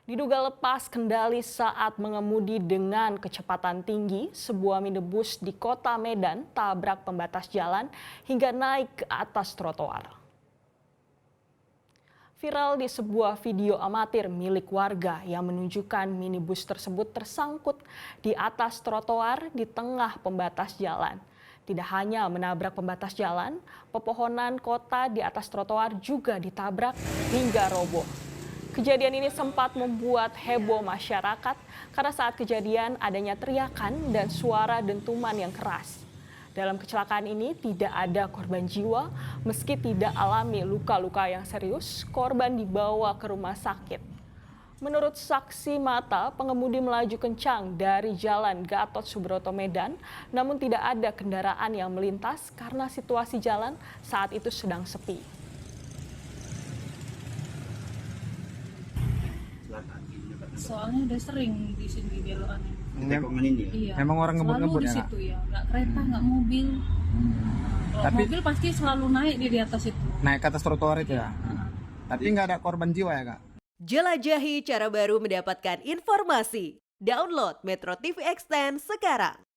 Diduga lepas kendali saat mengemudi dengan kecepatan tinggi, sebuah minibus di kota Medan tabrak pembatas jalan hingga naik ke atas trotoar. Viral di sebuah video amatir milik warga yang menunjukkan minibus tersebut tersangkut di atas trotoar di tengah pembatas jalan. Tidak hanya menabrak pembatas jalan, pepohonan kota di atas trotoar juga ditabrak hingga roboh. Kejadian ini sempat membuat heboh masyarakat karena saat kejadian adanya teriakan dan suara dentuman yang keras. Dalam kecelakaan ini tidak ada korban jiwa, meski tidak alami luka-luka yang serius, korban dibawa ke rumah sakit. Menurut saksi mata, pengemudi melaju kencang dari Jalan Gatot Subroto Medan, namun tidak ada kendaraan yang melintas karena situasi jalan saat itu sedang sepi. Soalnya udah sering di sini belokannya. Iya. Memang orang ngebut-ngebut di ya, situ ya, nggak kereta, nggak mobil. Kalau Tapi mobil pasti selalu naik di atas itu. naik ke atas trotoar itu ya. Tapi nggak ada korban jiwa ya, Kak? Jelajahi cara baru mendapatkan informasi. Download Metro TV Extend sekarang.